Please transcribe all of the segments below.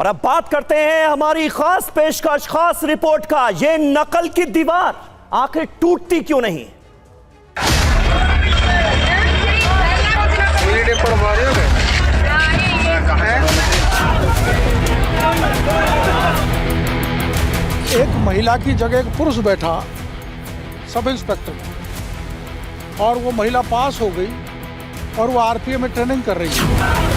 और अब बात करते हैं हमारी खास पेशकश, खास रिपोर्ट का। ये नकल की दीवार आखिर टूटती क्यों नहीं? एक महिला की जगह एक पुरुष बैठा सब इंस्पेक्टर, और वो महिला पास हो गई और वो आरपीएफ में ट्रेनिंग कर रही है।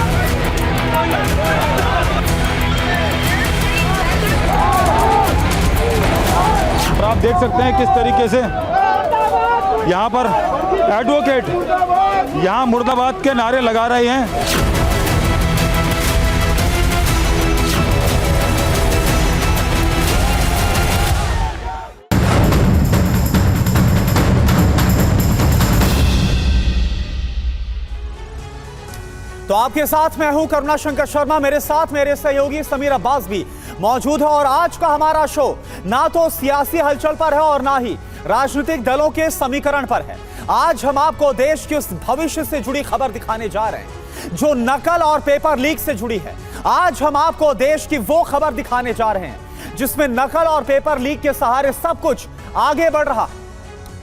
और आप देख सकते हैं किस तरीके से यहाँ पर एडवोकेट यहाँ मुर्दाबाद के नारे लगा रहे हैं। तो आपके साथ मैं हूं करुणा शंकर शर्मा, मेरे साथ मेरे सहयोगी समीर अब्बास भी मौजूद है। और आज का हमारा शो ना तो सियासी हलचल पर है और ना ही राजनीतिक दलों के समीकरण पर है। आज हम आपको देश के उस भविष्य से जुड़ी खबर दिखाने जा रहे हैं जो नकल और पेपर लीक से जुड़ी है। आज हम आपको देश की वो खबर दिखाने जा रहे हैं जिसमें नकल और पेपर लीक के सहारे सब कुछ आगे बढ़ रहा है।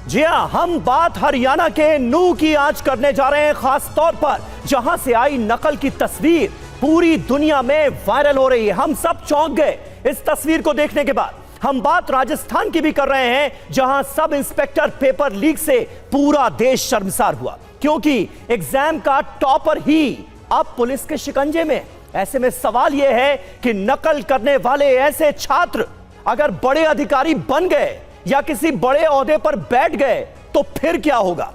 जी हां, हम बात हरियाणा के नूह की आज करने जा रहे हैं, खास तौर पर जहां से आई नकल की तस्वीर पूरी दुनिया में वायरल हो रही है। हम सब चौंक गए इस तस्वीर को देखने के बाद। हम बात राजस्थान की भी कर रहे हैं जहां सब इंस्पेक्टर पेपर लीक से पूरा देश शर्मसार हुआ, क्योंकि एग्जाम का टॉपर ही अब पुलिस के शिकंजे में। ऐसे में सवाल यह है कि नकल करने वाले ऐसे छात्र अगर बड़े अधिकारी बन गए या किसी बड़े ओहदे पर बैठ गए तो फिर क्या होगा?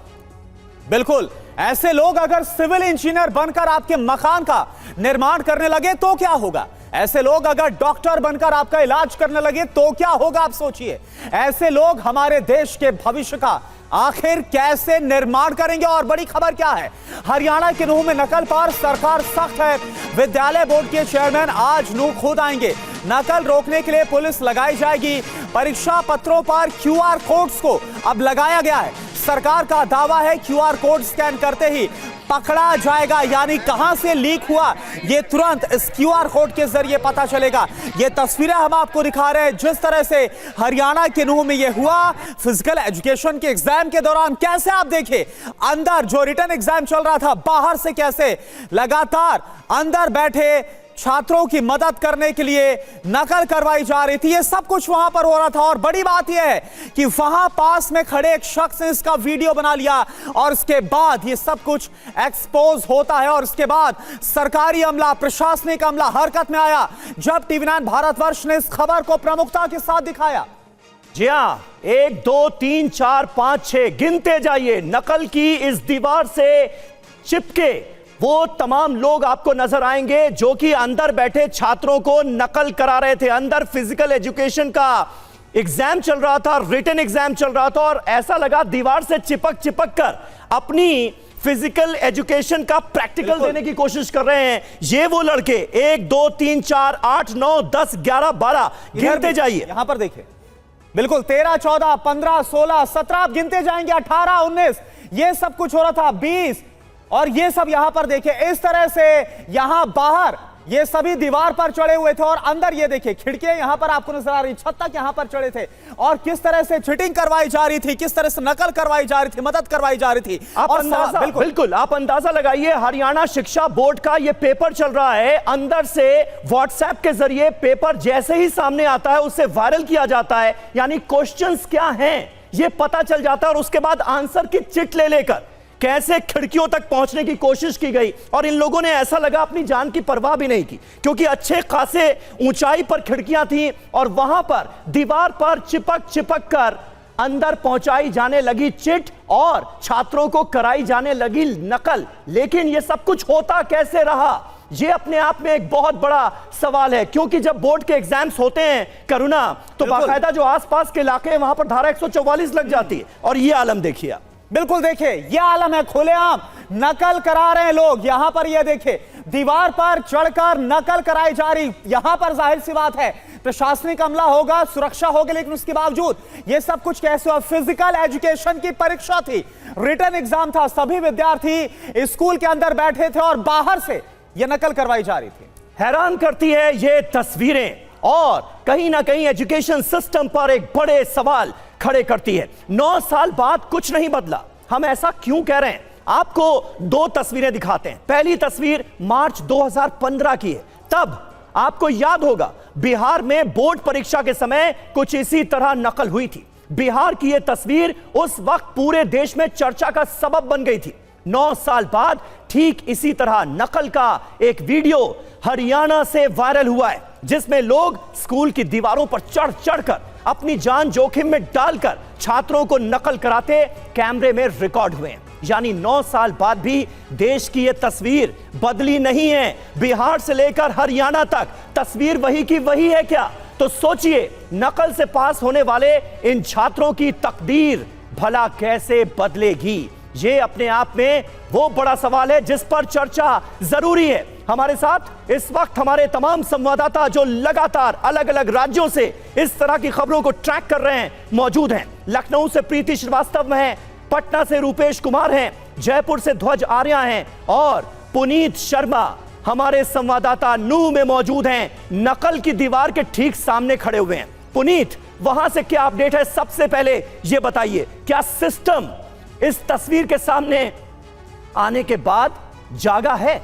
बिल्कुल, ऐसे लोग अगर सिविल इंजीनियर बनकर आपके मकान का निर्माण करने लगे तो क्या होगा? ऐसे लोग अगर डॉक्टर बनकर आपका इलाज करने लगे तो क्या होगा? आप सोचिए, ऐसे लोग हमारे देश के भविष्य का आखिर कैसे निर्माण करेंगे? और बड़ी खबर क्या है, हरियाणा के नूह में नकल पर सरकार सख्त है। विद्यालय बोर्ड के चेयरमैन आज नूह खुद आएंगे। नकल रोकने के लिए पुलिस लगाई जाएगी। परीक्षा पत्रों पर क्यूआर कोड्स को अब लगाया गया है। सरकार का दावा है क्यूआर कोड स्कैन करते ही पकड़ा जाएगा, यानी कहां से लीक हुआ ये तुरंत इस क्यूआर कोड के जरिए पता चलेगा। ये तस्वीरें हम आपको दिखा रहे हैं जिस तरह से हरियाणा के नूह में ये हुआ फिजिकल एजुकेशन के एग्जाम के दौरान। कैसे आप देखें, अंदर जो रिटन एग्जाम चल रहा था, बाहर से कैसे लगातार अंदर बैठे छात्रों की मदद करने के लिए नकल करवाई जा रही थी। ये सब कुछ वहां पर हो रहा था। और बड़ी बात यह है कि वहां पास में खड़े एक शख्स ने इसका वीडियो बना लिया और इसके बाद ये सब कुछ एक्सपोज होता है। और इसके बाद सरकारी अमला, प्रशासनिक अमला हरकत में आया जब टीवी9 भारतवर्ष ने इस खबर को प्रमुखता के साथ दिखाया। जी हां, 1 2 3 4 5 6 गिनते जाइए। नकल की इस दीवार से चिपके वो तमाम लोग आपको नजर आएंगे जो कि अंदर बैठे छात्रों को नकल करा रहे थे। अंदर फिजिकल एजुकेशन का एग्जाम चल रहा था, रिटन एग्जाम चल रहा था, और ऐसा लगा दीवार से चिपक कर अपनी फिजिकल एजुकेशन का प्रैक्टिकल देने की कोशिश कर रहे हैं ये वो लड़के। 1 2 3 4 8 9 10 11 12 गिनते जाइए। यहां पर देखिए, बिल्कुल 13 14 15 16 17 आप गिनते जाएंगे, 18 19 ये सब कुछ हो रहा था, 20, और ये सब यहां पर देखिए इस तरह से यहां बाहर ये सभी दीवार पर चढ़े हुए थे और अंदर ये देखिए खिड़कियां यहां पर आपको नजर आ रही, छत तक यहां पर चढ़े थे। और किस तरह से चीटिंग करवाई जा रही थी, किस तरह से नकल करवाई जा रही थी, मदद करवाई जा रही थी। आप अंदाजा बिल्कुल आप अंदाजा लगाइए। हरियाणा शिक्षा बोर्ड का ये पेपर चल रहा है, अंदर से व्हाट्सएप के जरिए पेपर जैसे ही सामने आता है उसे वायरल किया जाता है, यानी क्वेश्चंस क्या हैं ये पता चल जाता है, और उसके बाद आंसर की चिट ले लेकर कैसे खिड़कियों तक पहुंचने की कोशिश की गई। और इन लोगों ने ऐसा लगा अपनी जान की परवाह भी नहीं की, क्योंकि अच्छे खासे ऊंचाई पर खिड़कियां थी और वहां पर दीवार पर चिपक कर अंदर पहुंचाई जाने लगी चिट और छात्रों को कराई जाने लगी नकल। लेकिन यह सब कुछ होता कैसे रहा, यह अपने आप में एक बहुत बड़ा सवाल है। क्योंकि जब बोर्ड के एग्जाम्स होते हैं करुणा, तो बाकायदा जो आसपास के इलाके हैं वहां पर धारा 144 लग जाती है, और यह आलम देखिए। बिल्कुल देखिए, यह आलम है, खुलेआम नकल करा रहे हैं लोग। यहां पर यह देखिए दीवार पर चढ़कर नकल कराई जा रही। यहां पर जाहिर सी बात है प्रशासनिक अमला होगा, सुरक्षा होगी, लेकिन उसके बावजूद यह सब कुछ कैसे हुआ? फिजिकल एजुकेशन की परीक्षा थी, रिटन एग्जाम था, सभी विद्यार्थी स्कूल के अंदर बैठे थे और बाहर से यह नकल करवाई जा रही थी। हैरान करती है ये तस्वीरें और कहीं ना कहीं एजुकेशन सिस्टम पर एक बड़े सवाल खड़े करती है। 9 साल बाद कुछ नहीं बदला। हम ऐसा क्यों कह रहे हैं? आपको 2 तस्वीरें दिखाते हैं। पहली तस्वीर मार्च 2015 की है। तब आपको याद होगा बिहार में बोर्ड परीक्षा के समय कुछ इसी तरह नकल हुई थी। बिहार की यह तस्वीर उस वक्त पूरे देश में चर्चा का सबब बन गई थी। 9 साल बाद ठीक इसी तरह नकल का एक वीडियो हरियाणा से वायरल हुआ है, जिसमें लोग स्कूल की दीवारों पर चढ़ चढ़कर अपनी जान जोखिम में डालकर छात्रों को नकल कराते कैमरे में रिकॉर्ड हुए हैं। यानी 9 साल बाद भी देश की यह तस्वीर बदली नहीं है। बिहार से लेकर हरियाणा तक तस्वीर वही की वही है क्या? तो सोचिए, नकल से पास होने वाले इन छात्रों की तकदीर भला कैसे बदलेगी? ये अपने आप में वो बड़ा सवाल है जिस पर चर्चा जरूरी है। हमारे साथ इस वक्त हमारे तमाम संवाददाता जो लगातार अलग अलग राज्यों से इस तरह की खबरों को ट्रैक कर रहे हैं मौजूद हैं। लखनऊ से प्रीति श्रीवास्तव हैं, पटना से रूपेश कुमार हैं, जयपुर से ध्वज आर्या हैं और पुनीत शर्मा हमारे संवाददाता नूह में मौजूद हैं, नकल की दीवार के ठीक सामने खड़े हुए हैं। पुनीत, वहां से क्या अपडेट है? सबसे पहले यह बताइए, क्या सिस्टम इस तस्वीर के सामने आने के बाद जागा है?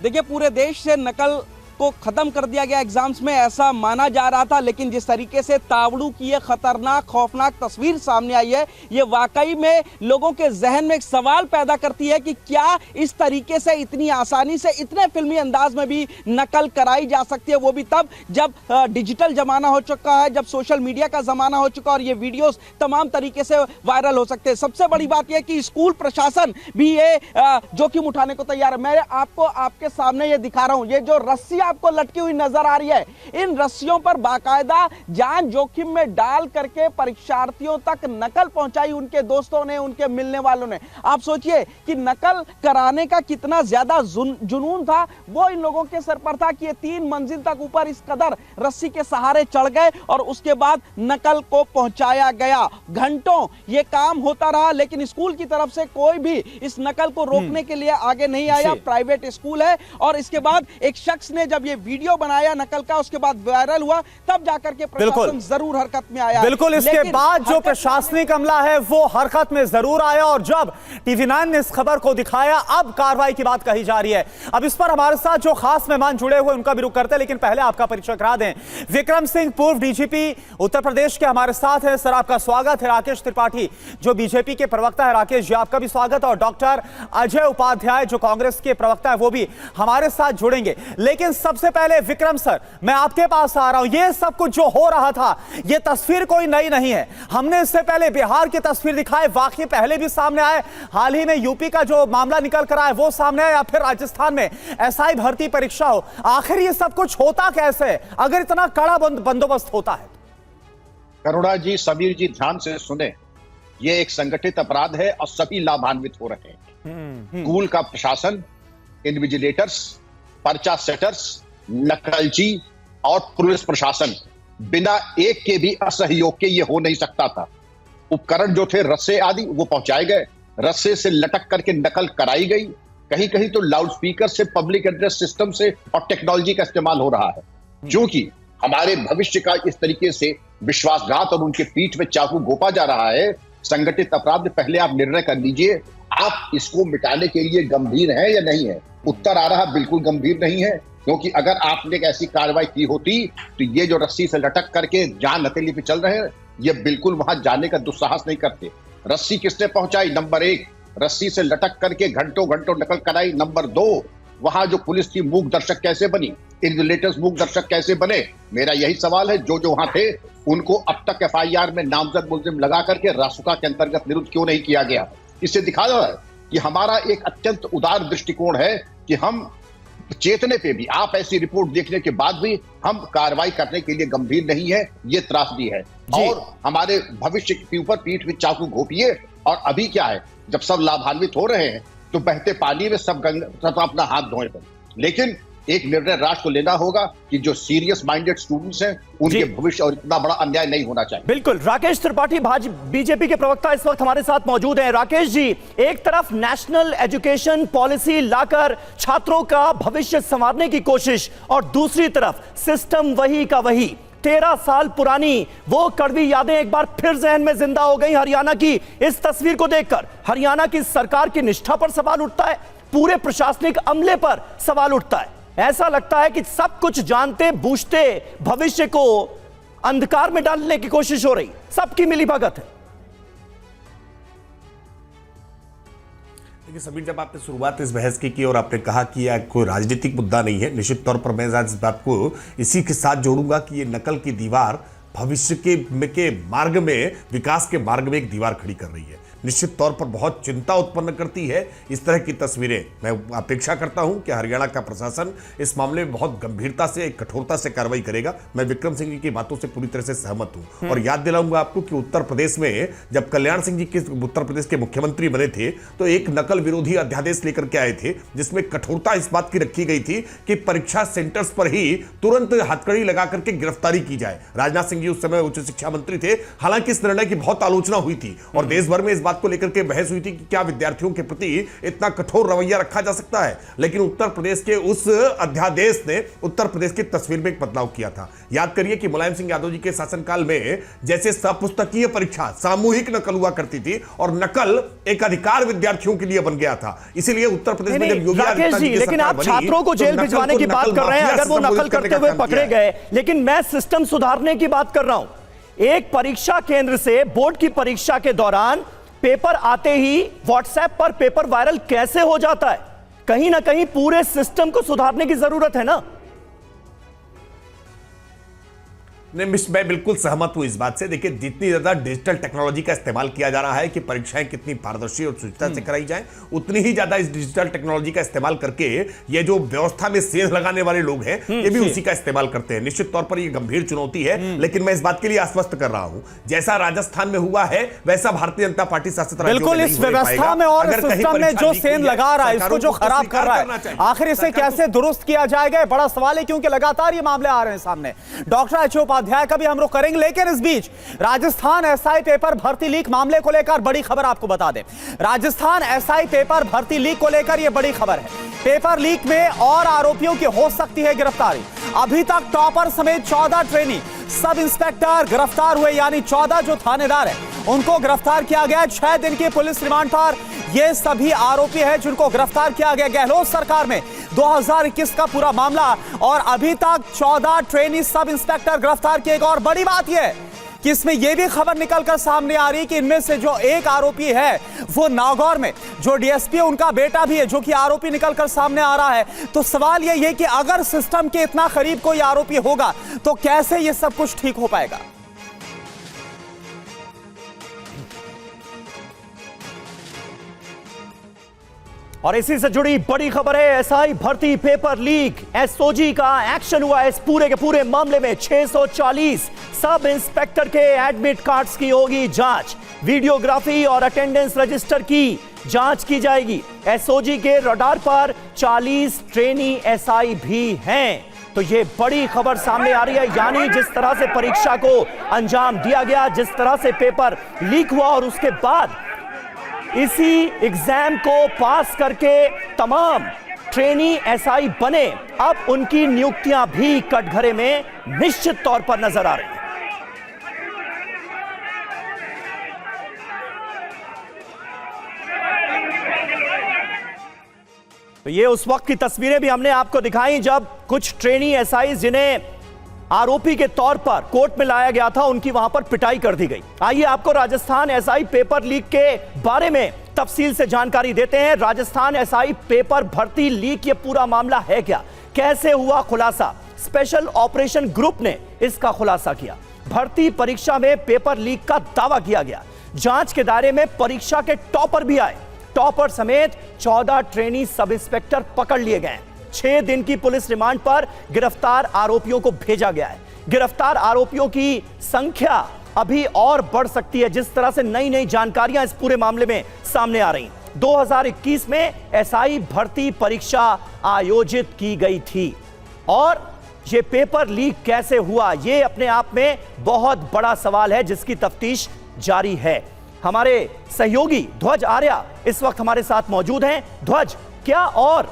देखिए, पूरे देश से नकल को खत्म कर दिया गया एग्जाम्स में, ऐसा माना जा रहा था। लेकिन जिस तरीके से तावड़ू की ये खतरनाक खौफनाक तस्वीर सामने आई है, ये वाकई में लोगों के जहन में एक सवाल पैदा करती है कि क्या इस तरीके से इतनी आसानी से इतने फिल्मी अंदाज में भी नकल कराई जा सकती है, वो भी तब जब डिजिटल जमाना हो चुका है, जब सोशल मीडिया का जमाना हो चुका है और ये वीडियोस तमाम तरीके से वायरल हो सकते हैं। सबसे बड़ी बात यह कि स्कूल प्रशासन भी ये जोखिम उठाने को तैयार है। मैं आपको आपके सामने ये दिखा रहा हूं, ये जो रस्सी आपको लटकी हुई नजर आ रही है, इन रस्सियों पर बाकायदा जान जोखिम में डाल करके परीक्षार्थियों तक नकल पहुंचाई उनके दोस्तों ने, उनके मिलने वालों ने। आप सोचिए कि नकल कराने का कितना ज्यादा जुनून था वो इन लोगों के सर पर था कि ये 3 मंजिल तक ऊपर इस कदर रस्सी के सहारे चढ़ गए और उसके बाद नकल को पहुंचाया गया। घंटों ये काम होता रहा, लेकिन स्कूल की तरफ से कोई भी इस नकल को रोकने के लिए आगे नहीं आया। प्राइवेट स्कूल है और इसके बाद एक शख्स ने जब ये वीडियो बनाया नकल का, उसके बाद वायरल हुआ, तब जाकर के प्रशासन जरूर हरकत में आया। बिल्कुल, इसके बाद जो प्रशासनिक अमला है वो हरकत में जरूर आया और जब TV9 ने इस खबर को दिखाया, अब कार्रवाई की बात कही जा रही है। अब इस पर हमारे साथ जो खास मेहमान जुड़े हुए उनका भी रुख करते हैं, लेकिन पहले आपका परिचय करा दें। विक्रम सिंह, पूर्व DGP उत्तर प्रदेश के हमारे साथ हैं। सर, आपका स्वागत है। राकेश त्रिपाठी जो BJP के प्रवक्ता है, राकेश जी आपका भी स्वागत, और डॉक्टर अजय उपाध्याय जो कांग्रेस के प्रवक्ता है वो भी हमारे साथ जुड़ेंगे। लेकिन सबसे पहले विक्रम सर, मैं आपके पास आ रहा हूं। ये सब कुछ जो हो रहा था, ये तस्वीर कोई नई नहीं है। हमने इससे पहले बिहार की तस्वीर दिखाई, वाकई पहले भी सामने आए। हाल ही में यूपी का जो मामला निकल कर आया वो सामने आया, या फिर राजस्थान में SI भर्ती परीक्षा हो। आखिर ये सब कुछ होता कैसे अगर इतना कड़ा बंदोबस्त होता है? करुणा जी, समीर जी, ध्यान से सुने। ये एक संगठित अपराध है और सभी लाभान्वित हो रहे हैं। स्कूल का प्रशासन, इन्विजिलेटर्स, पर्चा सेटर्स, नकलची और पुलिस प्रशासन, बिना एक के भी असहयोग के ये हो नहीं सकता था। उपकरण जो थे रस्से आदि वो पहुंचाए गए, रस्से से लटक करके नकल कराई गई। कहीं कहीं तो लाउडस्पीकर से, पब्लिक एड्रेस सिस्टम से और टेक्नोलॉजी का इस्तेमाल हो रहा है। क्योंकि हमारे भविष्य का इस तरीके से विश्वासघात और उनके पीठ में चाकू घोंपा जा रहा है। संगठित अपराध, पहले आप निर्णय कर लीजिए, आप इसको मिटाने के लिए गंभीर है या नहीं है। उत्तर आ रहा बिल्कुल गंभीर नहीं है, क्योंकि अगर आपने एक ऐसी कार्रवाई की होती तो ये जो रस्सी से लटक करके जहां हथेली पे चल रहे हैं, ये बिल्कुल वहां जाने का दुस्साहस नहीं करते। रस्सी किसने पहुंचाई? नंबर 1, रस्सी से लटक करके घंटों घंटों नकल कराई। नंबर 2, वहां जो पुलिस थी मूक दर्शक कैसे बनी? इन्विजिलेटर्स मूक दर्शक कैसे बने? मेरा यही सवाल है। जो वहां थे उनको अब तक FIR में नामजद मुलजिम लगा करके रासुका के अंतर्गत निरुद्ध क्यों नहीं किया गया? इससे दिखा रहा है कि हमारा एक अत्यंत उदार दृष्टिकोण है कि हम चेतने पे भी, आप ऐसी रिपोर्ट देखने के बाद भी हम कार्रवाई करने के लिए गंभीर नहीं है। ये त्रासदी है और हमारे भविष्य के ऊपर पीठ में चाकू घोंपिए। और अभी क्या है, जब सब लाभान्वित हो रहे हैं तो बहते पानी में सब अपना हाथ धोए। लेकिन एक निर्णय राष्ट्र को लेना होगा कि जो सीरियस माइंडेड स्टूडेंट्स हैं उनके भविष्य और इतना बड़ा अन्याय नहीं होना चाहिए। बिल्कुल। राकेश त्रिपाठी बीजेपी के प्रवक्ता इस वक्त हमारे साथ मौजूद हैं। राकेश जी, एक तरफ नेशनल एजुकेशन पॉलिसी लाकर छात्रों का भविष्य संवारने की कोशिश और दूसरी तरफ सिस्टम वही का वही, 13 साल पुरानी वो कड़वी यादें एक बार फिर जहन में जिंदा हो गई हरियाणा की इस तस्वीर को देखकर। हरियाणा की सरकार की निष्ठा पर सवाल उठता है, पूरे प्रशासनिक अमले पर सवाल उठता है। ऐसा लगता है कि सब कुछ जानते बूझते भविष्य को अंधकार में डालने की कोशिश हो रही, सबकी मिलीभगत है। देखिए समीर, जब आपने शुरुआत इस बहस की और आपने कहा कि यह कोई राजनीतिक मुद्दा नहीं है, निश्चित तौर पर मैं आज इस बात को इसी के साथ जोड़ूंगा कि ये नकल की दीवार भविष्य के मार्ग में, विकास के मार्ग में एक दीवार खड़ी कर रही है। निश्चित तौर पर बहुत चिंता उत्पन्न करती है इस तरह की तस्वीरें। मैं अपेक्षा करता हूं कि हरियाणा का प्रशासन इस मामले में बहुत गंभीरता से, कठोरता से कार्रवाई करेगा। मैं विक्रम सिंह जी की बातों से पूरी तरह से सहमत हूं और याद दिलाऊंगा आपको कि उत्तर प्रदेश में जब कल्याण सिंह जी उत्तर प्रदेश के मुख्यमंत्री बने थे तो एक नकल विरोधी अध्यादेश लेकर के आए थे जिसमें कठोरता इस बात की रखी गई थी कि परीक्षा सेंटर्स पर ही तुरंत हथकड़ी लगा करके गिरफ्तारी की जाए। राजनाथ सिंह जी उस समय उच्च शिक्षा मंत्री थे। हालांकि इस निर्णय की बहुत आलोचना हुई थी और देश भर में इस बात को लेकर के बहस हुई थी कि क्या विद्यार्थियों के प्रति इतना कठोर रवैया रखा जा सकता है। लेकिन उत्तर प्रदेश के उस अध्यादेश ने उत्तर प्रदेश की तस्वीर में एक बदलाव किया था। याद करिए कि मुलायम सिंह यादव जी के शासनकाल में जैसे सपुस्तकीय परीक्षा, सामूहिक नकल हुआ करती थी और नकल एक अधिकार विद्यार्थियों के लिए बन गया था। इसीलिए उत्तर प्रदेश में जब योगी आदित्यनाथ जी, लेकिन आप छात्रों को जेल भिजवाने की बात कर रहे हैं अगर वो नकल करते हुए पकड़े गए, लेकिन मैं सिस्टम सुधारने की बात कर रहा हूं। एक परीक्षा केंद्र से बोर्ड की परीक्षा के दौरान पेपर आते ही व्हाट्सएप पर पेपर वायरल कैसे हो जाता है? कहीं ना कहीं पूरे सिस्टम को सुधारने की जरूरत है ना। मैं बिल्कुल सहमत हूं इस बात से। देखिए, जितनी ज्यादा डिजिटल टेक्नोलॉजी का इस्तेमाल किया जा रहा है कि परीक्षाएं कितनी पारदर्शी और शुचिता से कराई जाएं, उतनी ही ज्यादा इस डिजिटल टेक्नोलॉजी का इस्तेमाल करके ये जो व्यवस्था में सेंध लगाने वाले लोग हैं ये भी उसी का इस्तेमाल करते हैं। निश्चित तौर पर ये गंभीर चुनौती है, लेकिन मैं इस बात के लिए आश्वस्त कर रहा हूं, जैसा राजस्थान में हुआ है वैसा भारतीय जनता पार्टी शासित राज्यों में बिल्कुल इस व्यवस्था में और सिस्टम में जो सेंध लगा रहा है, इसको जो खराब कर रहा है, आखिर इसे कैसे दुरुस्त किया जाएगा, बड़ा सवाल है। क्योंकि लगातार ये मामले आ रहे हैं सामने। डॉक्टर एच उपाध्याय का भी हम लोग करेंगे, लेकिन इस बीच राजस्थान एसआई पेपर भर्ती लीक मामले को लेकर बड़ी खबर आपको बता दें। राजस्थान एसआई पेपर भर्ती लीक को लेकर यह बड़ी खबर है। पेपर लीक में और आरोपियों की हो सकती है गिरफ्तारी। अभी तक टॉपर समेत 14 ट्रेनी सब इंस्पेक्टर गिरफ्तार हुए, यानी 14 जो थानेदार हैं उनको गिरफ्तार किया गया। 6 दिन के पुलिस रिमांड पर ये सभी आरोपी हैं जिनको गिरफ्तार किया गया। गहलोत सरकार में 2021 का पूरा मामला और अभी तक 14 ट्रेनी सब इंस्पेक्टर गिरफ्तार किए गए। और बड़ी बात यह कि इसमें यह भी खबर निकलकर सामने आ रही है कि इनमें से जो एक आरोपी है वो नागौर में जो डीएसपी है उनका बेटा भी है जो कि आरोपी निकलकर सामने आ रहा है। तो सवाल यह है कि अगर सिस्टम के इतना करीब कोई आरोपी होगा तो कैसे यह सब कुछ ठीक हो पाएगा। और इसी से जुड़ी बड़ी खबर है, एसआई भर्ती पेपर लीक। एसओजी का एक्शन हुआ इस पूरे के पूरे मामले में। 640 सब इंस्पेक्टर के एडमिट कार्ड्स की होगी जांच। वीडियोग्राफी और अटेंडेंस रजिस्टर की जांच की जाएगी। एसओजी के रडार पर 40 ट्रेनी एसआई भी हैं। तो ये बड़ी खबर सामने आ रही है, यानी जिस तरह से परीक्षा को अंजाम दिया गया, जिस तरह से पेपर लीक हुआ और उसके बाद इसी एग्जाम को पास करके तमाम ट्रेनी एसआई बने, अब उनकी नियुक्तियां भी कटघरे में निश्चित तौर पर नजर आ रही हैं। तो ये उस वक्त की तस्वीरें भी हमने आपको दिखाई जब कुछ ट्रेनी एसआई जिन्हें आरोपी के तौर पर कोर्ट में लाया गया था उनकी वहां पर पिटाई कर दी गई। आइए आपको राजस्थान एसआई पेपर लीक के बारे में तफसील से जानकारी देते हैं। राजस्थान एसआई पेपर भर्ती लीक, ये पूरा मामला है क्या, कैसे हुआ खुलासा? स्पेशल ऑपरेशन ग्रुप ने इसका खुलासा किया। भर्ती परीक्षा में पेपर लीक का दावा किया गया। जांच के दायरे में परीक्षा के टॉपर भी आए। टॉपर समेत 14 ट्रेनी सब इंस्पेक्टर पकड़ लिए गए। 6 दिन की पुलिस रिमांड पर गिरफ्तार आरोपियों को भेजा गया है। गिरफ्तार आरोपियों की संख्या अभी और बढ़ सकती है जिस तरह से नई नई जानकारियां इस पूरे मामले में सामने आ रही। 2021 में एसआई भर्ती परीक्षा आयोजित की गई थी और यह पेपर लीक कैसे हुआ, यह अपने आप में बहुत बड़ा सवाल है जिसकी तफ्तीश जारी है। हमारे सहयोगी ध्वज आर्या इस वक्त हमारे साथ मौजूद हैं। ध्वज, क्या और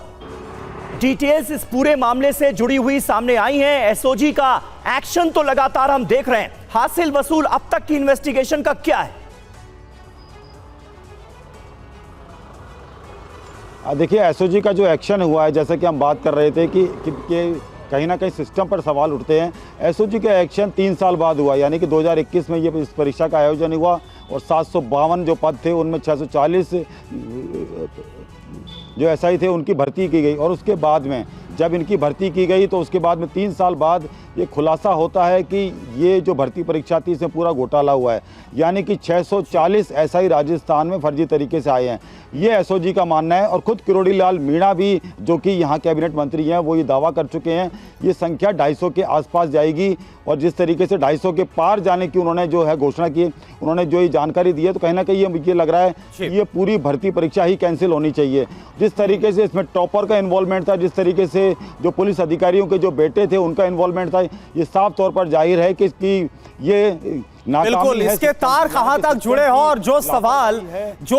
डिटेल्स इस पूरे मामले से जुड़ी हुई सामने आई हैं? एसओजी का एक्शन तो लगातार हम देख रहे हैं, हासिल वसूल अब तक की इन्वेस्टिगेशन का क्या है? देखिए, एसओजी का जो एक्शन हुआ है, जैसा कि हम बात कर रहे थे कि कहीं ना कहीं सिस्टम पर सवाल उठते हैं। एसओजी का एक्शन 3 साल बाद हुआ, यानी कि 2021 में ये इस परीक्षा का आयोजन हुआ और 752 जो पद थे उनमें 640 जो एसआई थे उनकी भर्ती की गई और उसके बाद में जब इनकी भर्ती की गई तो उसके बाद में 3 साल बाद ये खुलासा होता है कि ये जो भर्ती परीक्षा थी इसमें पूरा घोटाला हुआ है, यानी कि 640 एसआई राजस्थान में फर्जी तरीके से आए हैं, ये एसओजी का मानना है। और खुद किरोड़ी लाल मीणा भी, जो कि यहाँ कैबिनेट मंत्री हैं, वो ये दावा कर चुके हैं ये संख्या 250 के आसपास जाएगी। और जिस तरीके से 250 के पार जाने की उन्होंने जो है घोषणा की, उन्होंने जो ये जानकारी दी है, तो कहीं ना कहीं ये लग रहा है कि ये पूरी भर्ती परीक्षा ही कैंसिल होनी चाहिए। जिस तरीके से इसमें टॉपर का इन्वॉल्वमेंट था, जिस तरीके से जो पुलिस अधिकारियों के जो बेटे थे उनका इन्वॉल्वमेंट था, ये साफ तौर पर जाहिर है कि ये बिल्कुल इसके तार कहां तक जुड़े हो। और जो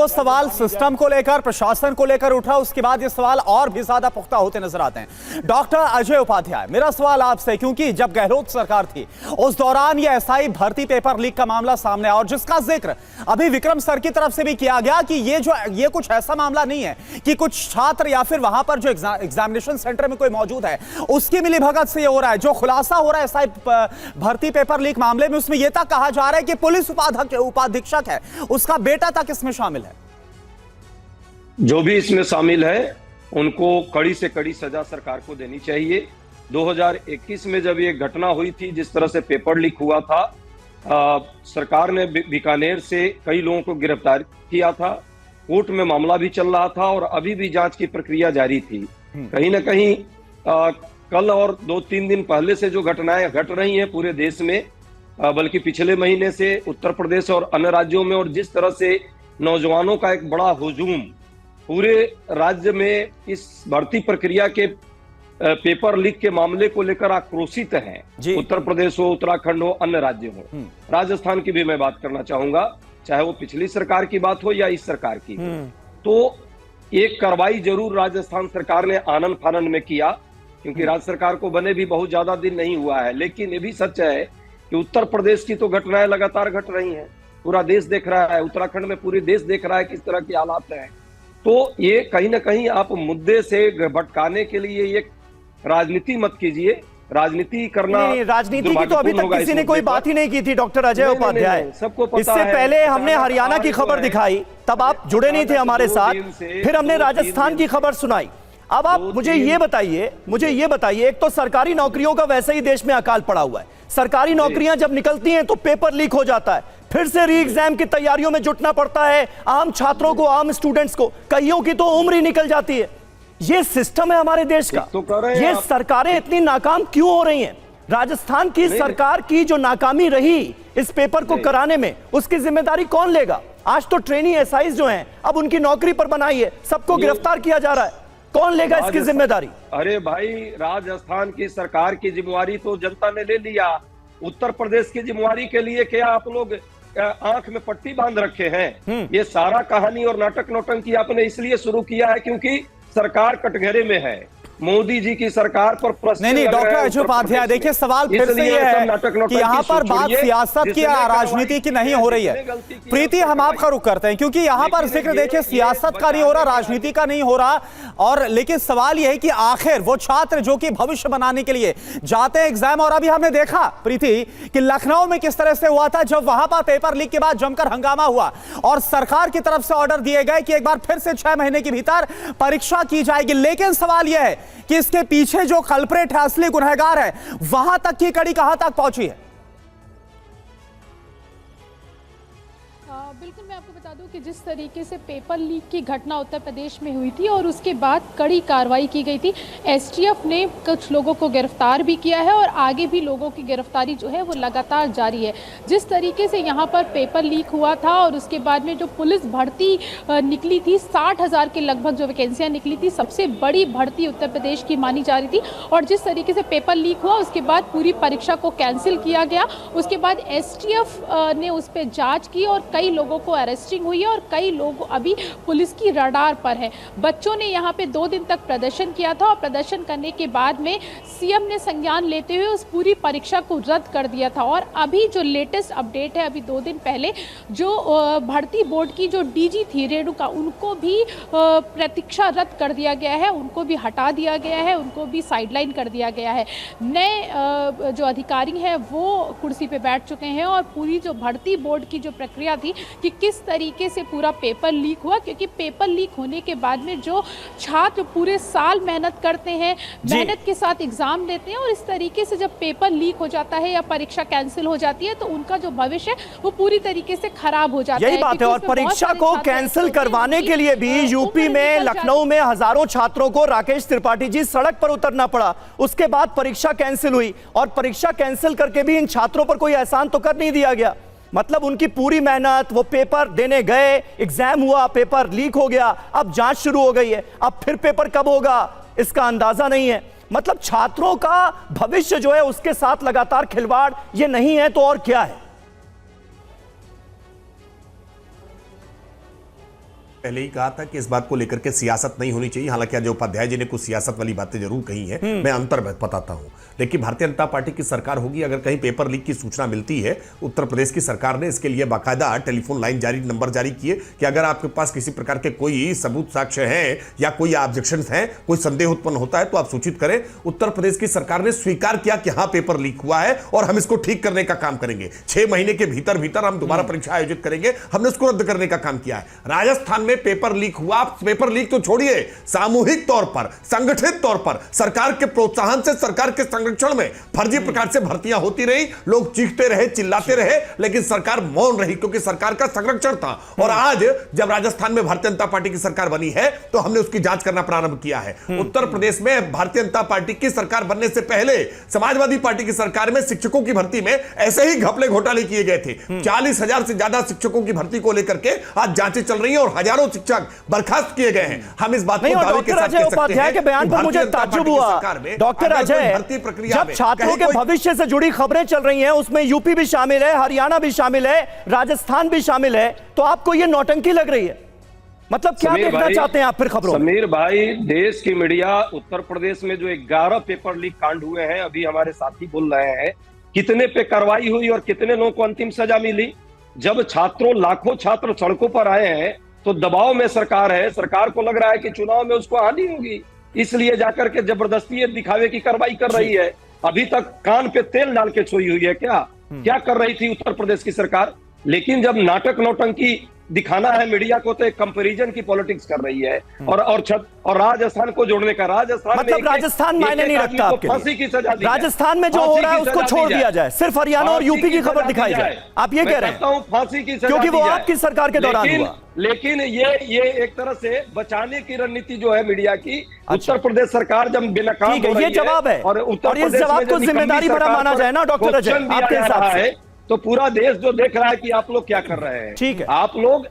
सवाल सिस्टम को लेकर, प्रशासन को लेकर उठा, उसके बाद ये सवाल और भी ज्यादा पुख्ता होते नजर आते हैं। डॉक्टर अजय उपाध्याय, मेरा सवाल आपसे, क्योंकि जब गहलोत सरकार थी उस दौरान ये एसआई भर्ती पेपर लीक का मामला सामने आया और जिसका जिक्र अभी विक्रम सर की तरफ से भी किया गया कि ये कुछ ऐसा मामला नहीं है कि कुछ छात्र या फिर वहां पर जो एग्जामिनेशन सेंटर में कोई मौजूद है उसकी मिलीभगत से ये हो रहा है। जो खुलासा हो रहा है एसआई भर्ती पेपर लीक मामले में, उसमें यह तक कहा जा रहा है कि पुलिस उपाधीक्षक है उसका बेटा तक इसमें शामिल है। जो भी इसमें शामिल है उनको कड़ी से कड़ी सजा सरकार को देनी चाहिए। 2021 में जब ये घटना हुई थी, जिस तरह से पेपर लीक हुआ था, सरकार ने बीकानेर से कई लोगों को गिरफ्तार किया था, कोर्ट में मामला भी चल रहा था और अभी भी जांच की प्रक्रिया जारी थी। कहीं ना कहीं कल और 2-3 दिन पहले से जो घटनाएं घट रही हैं पूरे देश में, बल्कि पिछले महीने से उत्तर प्रदेश और अन्य राज्यों में, और जिस तरह से नौजवानों का एक बड़ा हुजूम पूरे राज्य में इस भर्ती प्रक्रिया के पेपर लीक के मामले को लेकर आक्रोशित हैं। उत्तर प्रदेश हो, उत्तराखंड हो, अन्य राज्य हो, राजस्थान की भी मैं बात करना चाहूंगा, चाहे वो पिछली सरकार की बात हो या इस सरकार की। तो एक कार्रवाई जरूर राजस्थान सरकार ने आनन फानन में किया, क्योंकि राज्य सरकार को बने भी बहुत ज्यादा दिन नहीं हुआ है। लेकिन ये भी सच है कि उत्तर प्रदेश की तो घटनाएं लगातार घट रही हैं, पूरा देश देख रहा है, उत्तराखंड में पूरे देश देख रहा है किस तरह के हालात हैं। तो ये कहीं ना कहीं आप मुद्दे से भटकाने के लिए ये राजनीति मत कीजिए, राजनीति करना। राजनीति की तो अभी तक किसी ने कोई बात ही नहीं की थी डॉक्टर अजय उपाध्याय। सबको पता इससे पहले हमने हरियाणा की खबर दिखाई, तब आप जुड़े नहीं थे हमारे साथ, फिर हमने राजस्थान की खबर सुनाई। अब आप मुझे ये बताइए, एक तो सरकारी नौकरियों का वैसे ही देश में अकाल पड़ा हुआ है, सरकारी नौकरियां जब निकलती हैं तो पेपर लीक हो जाता है, फिर से री एग्जाम की तैयारियों में जुटना पड़ता है आम छात्रों को, आम स्टूडेंट्स को, कईयों की तो उम्र ही निकल जाती है। ये सिस्टम है हमारे देश का। ये सरकारें इतनी नाकाम क्यों हो रही हैं? राजस्थान की सरकार की जो नाकामी रही इस पेपर को कराने में, उसकी जिम्मेदारी कौन लेगा? आज तो ट्रेनी एसआईज जो हैं अब उनकी नौकरी पर बनाई है, सबको गिरफ्तार किया जा रहा है, कौन लेगा इसकी जिम्मेदारी? अरे भाई, राजस्थान की सरकार की जिम्मेवारी तो जनता ने ले लिया। उत्तर प्रदेश की जिम्मेवारी के लिए क्या आप लोग आंख में पट्टी बांध रखे हैं? ये सारा कहानी और नाटक नौटंकी आपने इसलिए शुरू किया है क्योंकि सरकार कटघरे में है। मोदी जी की सरकार पर प्रश्न नहीं डॉक्टर अजय उपाध्याय, देखिए सवाल फिर से ये है कि यहाँ पर बात सियासत की या राजनीति की नहीं हो रही है। प्रीति, हम आपका रुख करते हैं क्योंकि यहाँ पर जिक्र देखिए सियासत का नहीं हो रहा, राजनीति का नहीं हो रहा, और लेकिन सवाल यह है कि आखिर वो छात्र जो कि भविष्य बनाने के लिए जाते हैं एग्जाम, और अभी हमने देखा प्रीति कि लखनऊ में किस तरह से हुआ था जब वहां पर पेपर लीक के बाद जमकर हंगामा हुआ और सरकार की तरफ से ऑर्डर दिए गए कि एक बार फिर से 6 महीने के भीतर परीक्षा की जाएगी। लेकिन सवाल यह है कि इसके पीछे जो कल्प्रेट है, असली गुनहगार है, वहां तक की कड़ी कहां तक पहुंची है? बिल्कुल, मैं आपको बता दूं दूं कि जिस तरीके से पेपर लीक की घटना उत्तर प्रदेश में हुई थी और उसके बाद कड़ी कार्रवाई की गई थी, एसटीएफ ने कुछ लोगों को गिरफ्तार भी किया है और आगे भी लोगों की गिरफ्तारी जो है वो लगातार जारी है। जिस तरीके से यहाँ पर पेपर लीक हुआ था और उसके बाद में जो पुलिस भर्ती निकली थी, 60,000 के लगभग जो वैकेंसियाँ निकली थी, सबसे बड़ी भर्ती उत्तर प्रदेश की मानी जा रही थी। और जिस तरीके से पेपर लीक हुआ उसके बाद पूरी परीक्षा को कैंसिल किया गया। उसके बाद एसटीएफ ने उस पर जाँच की और कई लोगों को अरेस्टिंग हुई है और कई लोग अभी पुलिस की रडार पर है। बच्चों ने यहाँ पे 2 दिन तक प्रदर्शन किया था और प्रदर्शन करने के बाद में सीएम ने संज्ञान लेते हुए उस पूरी परीक्षा को रद्द कर दिया था। और अभी जो लेटेस्ट अपडेट है, अभी 2 दिन पहले जो भर्ती बोर्ड की जो डीजी थी रेणुका, उनको भी प्रतीक्षा रद्द कर दिया गया है, उनको भी हटा दिया गया है, उनको भी साइडलाइन कर दिया गया है। नए जो अधिकारी हैं वो कुर्सी पे बैठ चुके हैं और पूरी जो भर्ती बोर्ड की जो प्रक्रिया थी कि किस तरीके से पूरा पेपर लीक हुआ, क्योंकि पेपर लीक होने के बाद में जो छात्र पूरे साल मेहनत करते हैं, मेहनत के साथ एग्जाम देते हैं और इस तरीके से जब पेपर लीक हो जाता है या परीक्षा कैंसिल हो जाती है तो उनका जो भविष्य है वो पूरी तरीके से खराब हो जाता है। यही बात है। और परीक्षा को कैंसिल करवाने के लिए भी यूपी में, लखनऊ में हजारों छात्रों को राकेश त्रिपाठी जी सड़क पर उतरना पड़ा। उसके बाद परीक्षा कैंसिल हुई और परीक्षा कैंसिल करके भी इन छात्रों पर कोई एहसान तो कर नहीं दिया गया। मतलब उनकी पूरी मेहनत, वो पेपर देने गए, एग्जाम हुआ, पेपर लीक हो गया, अब जांच शुरू हो गई है, अब फिर पेपर कब होगा इसका अंदाजा नहीं है। मतलब छात्रों का भविष्य जो है उसके साथ लगातार खिलवाड़, ये नहीं है तो और क्या है। पहले ही कहा था कि इस बात को लेकर के सियासत नहीं होनी चाहिए। हालांकि आज उपाध्याय जी ने कुछ सियासत वाली बातें जरूर कही हैं, मैं अंतर बताता हूं। लेकिन भारतीय जनता पार्टी की सरकार होगी, अगर कहीं पेपर लीक की सूचना मिलती है, उत्तर प्रदेश की सरकार ने इसके लिए बाकायदा टेलीफोन लाइन नंबर जारी किए कि अगर आपके पास किसी प्रकार के कोई सबूत साक्ष्य हैं या कोई ऑब्जेक्शंस हैं, कोई संदेह उत्पन्न होता है तो आप सूचित करें। उत्तर प्रदेश की सरकार ने स्वीकार किया कि हाँ पेपर लीक हुआ है और हम इसको ठीक करने का काम करेंगे। 6 महीने के भीतर भीतर हम दोबारा परीक्षा आयोजित करेंगे। हमने उसको रद्द करने का काम किया है। राजस्थान में पेपर लीक हुआ, पेपर लीक तो छोड़िए, सामूहिक तौर पर, संगठित तौर पर सरकार के प्रोत्साहन से, सरकार के संरक्षण में फर्जी प्रकार से भर्तियां होती रही। लोग चीखते रहे, चिल्लाते रहे, लेकिन सरकार मौन रही क्योंकि सरकार का संरक्षण था। और आज जब राजस्थान में भारतीय जनता पार्टी की सरकार बनी है तो हमने उसकी जांच करना प्रारंभ किया है। उत्तर प्रदेश में भारतीय जनता पार्टी की सरकार बनने से पहले समाजवादी पार्टी की सरकार में शिक्षकों की भर्ती में ऐसे ही घपले घोटाले किए गए थे। 40,000 से ज्यादा शिक्षकों की भर्ती को लेकर के आज जांचें चल रही हैं और हजारों शिक्षक बर्खास्त किए गए हैं। हम इस बात को दावे के साथ कह सकते हैं के बयान पर मुझे ताज्जुब हुआ डॉक्टर अजय, भर्ती प्रक्रिया जब छात्रों के भविष्य से जुड़ी खबरें चल रही हैं, उसमें यूपी भी शामिल है, हरियाणा भी शामिल है, राजस्थान भी शामिल है, तो आपको यह नौटंकी लग रही है? मतलब क्या देखना चाहते हैं आप फिर खबरों? समीर भाई, देश की मीडिया उत्तर प्रदेश में जो 11 पेपर लीक कांड हुए हैं, अभी हमारे साथी बोल रहे हैं, कितने पे कार्रवाई हुई और कितने लोगों को अंतिम सजा मिली। जब छात्रों, लाखों छात्र सड़कों पर आए हैं तो दबाव में सरकार है, सरकार को लग रहा है कि चुनाव में उसको हानि होगी, इसलिए जाकर के जबरदस्ती ये दिखावे की कार्रवाई कर रही है। अभी तक कान पे तेल डाल के सोई हुई है। क्या कर रही थी उत्तर प्रदेश की सरकार? लेकिन जब नाटक नौटंकी दिखाना है मीडिया को तो एक कंपैरिजन की पॉलिटिक्स कर रही है और राजस्थान को जोड़ने का। राजस्थान मतलब राजस्थान मायने नहीं रखता आपके लिए? फांसी की सजा दी, राजस्थान में जो हो रहा है उसको छोड़ दिया जाए, सिर्फ हरियाणा और यूपी की खबर दिखाई जाए, आप ये कह रहे हैं? फांसी की सजा, क्योंकि वो आपकी सरकार के दौरान हुआ। लेकिन ये एक तरह से बचाने की रणनीति जो है मीडिया की। उत्तर प्रदेश सरकार जब बेनकाम हो रही है, ये जवाब है और इस जवाब को जिम्मेदारी भरा माना जाए ना डॉक्टर अजय आपके हिसाब से? तो पूरा देश जो देख रहा है कि आप लोग क्या कर रहे हैं। ठीक है, आप लोग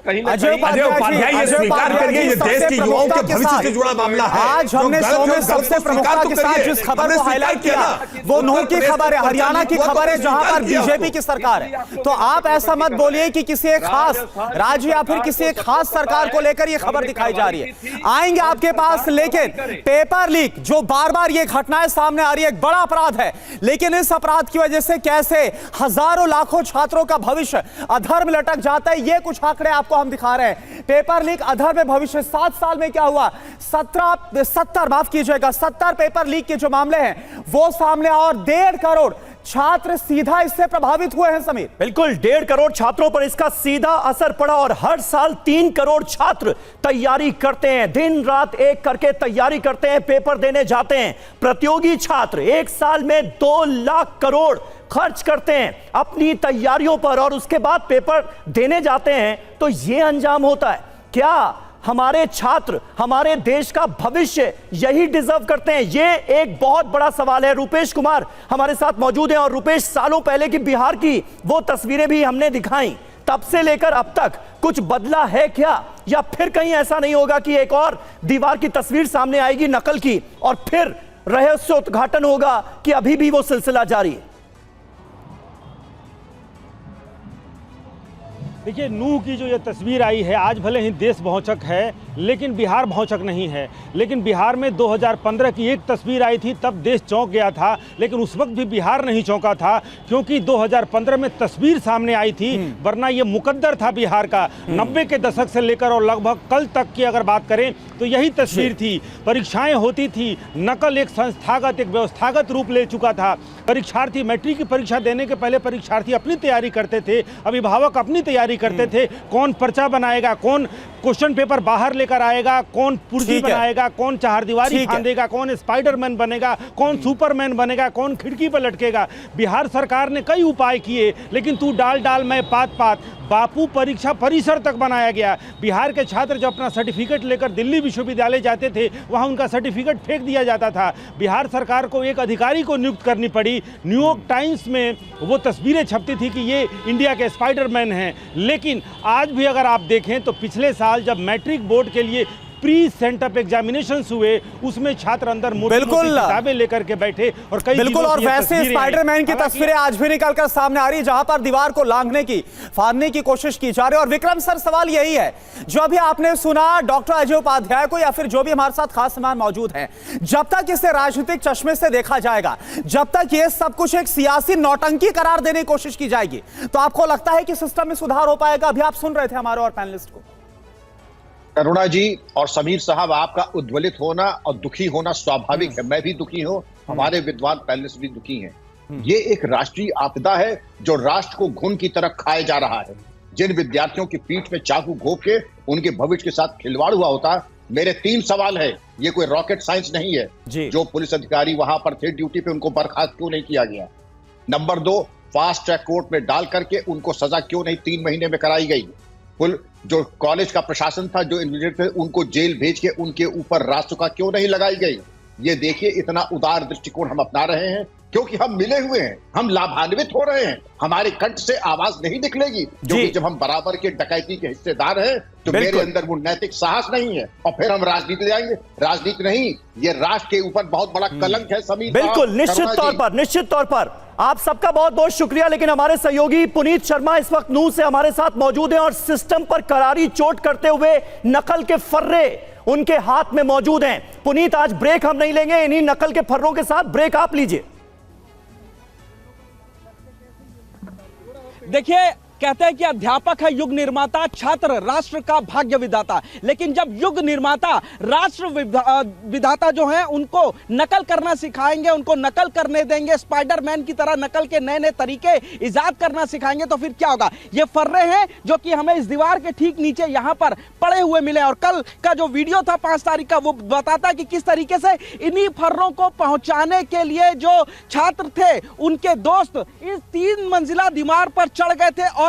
कहीं ना अजय उपाध्याय ये स्वीकार करिए, ये देश के युवाओं के भविष्य से जुड़ा मामला है। आज हमने शो में सबसे प्रमुखता के साथ जिस खबर को हाईलाइट किया वो नूह की खबर है, हरियाणा की खबर है, जहां पर बीजेपी की सरकार है। तो आप ऐसा मत बोलिए कि किसी एक खास राज्य या फिर किसी एक खास सरकार को लेकर ये खबर दिखाई जा रही है। आएंगे आपके पास, लेकिन पेपर लीक जो बार बार ये घटनाएं सामने आ रही है, एक बड़ा अपराध है, लेकिन इस अपराध की वजह से कैसे हजारों लाखों छात्रों का भविष्य अधर में लटक जाता है, ये कुछ आंकड़े आपको हम दिखा रहे हैं। पेपर लीक, अधर में भविष्य। 7 साल में क्या हुआ? 70 पेपर लीक के जो मामले हैं वो सामने और 1.5 करोड़ छात्र सीधा इससे प्रभावित हुए हैं। समीर, बिल्कुल 1.5 करोड़ छात्रों पर इसका सीधा असर पड़ा और हर साल 3 करोड़ छात्र तैयारी करते हैं, दिन रात एक करके तैयारी करते हैं, पेपर देने जाते हैं। प्रतियोगी छात्र एक साल में 2 लाख करोड़ खर्च करते हैं अपनी तैयारियों पर और उसके बाद पेपर देने जाते हैं तो यह अंजाम होता है। क्या हमारे छात्र, हमारे देश का भविष्य यही डिजर्व करते हैं? ये एक बहुत बड़ा सवाल है। रूपेश कुमार हमारे साथ मौजूद हैं और रूपेश, सालों पहले की बिहार की वो तस्वीरें भी हमने दिखाई, तब से लेकर अब तक कुछ बदला है क्या, या फिर कहीं ऐसा नहीं होगा कि एक और दीवार की तस्वीर सामने आएगी नकल की और फिर रहस्योद्घाटन होगा कि अभी भी वो सिलसिला जारी है? देखिए, नूह की जो ये तस्वीर आई है, आज भले ही देश भौचक है लेकिन बिहार भौचक नहीं है। लेकिन बिहार में 2015 की एक तस्वीर आई थी, तब देश चौंक गया था, लेकिन उस वक्त भी बिहार नहीं चौंका था क्योंकि 2015 में तस्वीर सामने आई थी, वरना ये मुकद्दर था बिहार का। 90 के दशक से लेकर और लगभग कल तक की अगर बात करें तो यही तस्वीर थी। परीक्षाएं होती थी, नकल एक संस्थागत, एक व्यवस्थागत रूप ले चुका था। परीक्षार्थी मैट्रिक की परीक्षा देने के पहले परीक्षार्थी अपनी तैयारी करते थे, अभिभावक अपनी तैयारी करते थे, कौन पर्चा बनाएगा, कौन क्वेश्चन पेपर बाहर लेकर आएगा, कौन पुर्जी बनाएगा, कौन चारदीवारी फांदेगा, कौन स्पाइडरमैन बनेगा, कौन सुपरमैन बनेगा, कौन खिड़की पर लटकेगा। बिहार सरकार ने कई उपाय किए, लेकिन तू डाल डाल मैं पात पात, बापू परीक्षा परिसर तक बनाया गया। बिहार के छात्र जब अपना सर्टिफिकेट लेकर दिल्ली विश्वविद्यालय जाते थे, वहां उनका सर्टिफिकेट फेंक दिया जाता था। बिहार सरकार को एक अधिकारी को नियुक्त करनी पड़ी। न्यूयॉर्क टाइम्स में वो तस्वीरें छपती थी कि ये इंडिया के स्पाइडरमैन हैं। लेकिन आज भी अगर आप देखें तो पिछले साल जब मैट्रिक बोर्ड के लिए प्री सेंटअप एग्जामिनेशंस हुए, उसमें छात्र अंदर किताबें लेकर के बैठे और कई बिल्कुल, और वैसे स्पाइडरमैन की तस्वीरें आज भी निकलकर सामने आ रही है जहां पर दीवार को लांघने की, फाड़ने की कोशिश की जा रही है। और विक्रम सर, सवाल यही है जो अभी आपने सुना डॉक्टर अजय उपाध्याय को या फिर जो भी हमारे साथ खास मेहमान मौजूद हैं, जब तक इसे राजनीतिक चश्मे से देखा जाएगा, जब तक ये सब कुछ एक सियासी नौटंकी करार देने की कोशिश की जाएगी, तो आपको लगता है कि सिस्टम में सुधार हो पाएगा? अभी आप सुन रहे थे हमारे और पैनलिस्ट को। करुणा जी और समीर साहब, आपका उद्वेलित होना और दुखी होना स्वाभाविक है। मैं भी दुखी हूं, हमारे विद्वान पैनलिस्ट भी दुखी हैं। ये एक राष्ट्रीय आपदा है जो राष्ट्र को घुन की तरह खाए जा रहा है। जिन विद्यार्थियों की पीठ में चाकू घोंप के उनके भविष्य के साथ खिलवाड़ हुआ होता। मेरे 3 सवाल है, ये कोई रॉकेट साइंस नहीं है। जो पुलिस अधिकारी वहां पर थे ड्यूटी पे, उनको बर्खास्त क्यों नहीं किया गया? नंबर 2, फास्ट ट्रैक कोर्ट में डाल करके उनको सजा क्यों नहीं 3 महीने में कराई गई? जो कॉलेज का प्रशासन था, जो इन्विजिलेटर थे, उनको जेल भेज के उनके ऊपर रासुका क्यों नहीं लगाई गई? ये देखिए, इतना उदार दृष्टिकोण हम अपना रहे हैं क्योंकि हम मिले हुए हैं, हम लाभान्वित हो रहे हैं। हमारे कंठ से आवाज नहीं निकलेगी क्योंकि जब हम बराबर के डकैती के हिस्सेदार हैं तो मेरे अंदर वो नैतिक साहस नहीं है और फिर हम राजनीति ले आएंगे। राजनीति नहीं, ये राष्ट्र के ऊपर बहुत बड़ा कलंक है। समीर, बिल्कुल, निश्चित तौर पर आप सबका बहुत बहुत शुक्रिया। लेकिन हमारे सहयोगी पुनीत शर्मा इस वक्त नूह से हमारे साथ मौजूद हैं और सिस्टम पर करारी चोट करते हुए नकल के फर्रे उनके हाथ में मौजूद हैं। पुनीत, आज ब्रेक हम नहीं लेंगे, इन्हीं नकल के फर्रों के साथ ब्रेक आप लीजिए। देखिए, कहते हैं कि अध्यापक है युग निर्माता, छात्र राष्ट्र का भाग्य विधाता। लेकिन जब युग निर्माता, राष्ट्र विधाता जो है उनको नकल करना सिखाएंगे, उनको नकल करने देंगे, स्पाइडरमैन की तरह नकल के नए नए तरीके इजाद करना सिखाएंगे, तो फिर क्या होगा? ये फर्रे हैं जो कि हमें इस दीवार के ठीक नीचे यहाँ पर पड़े हुए मिले। और कल का जो वीडियो था 5 तारीख का, वो बताता है कि किस तरीके से इन्हीं फर्रों को पहुंचाने के लिए जो छात्र थे, उनके दोस्त इस 3 मंजिला दीवार पर चढ़ गए थे और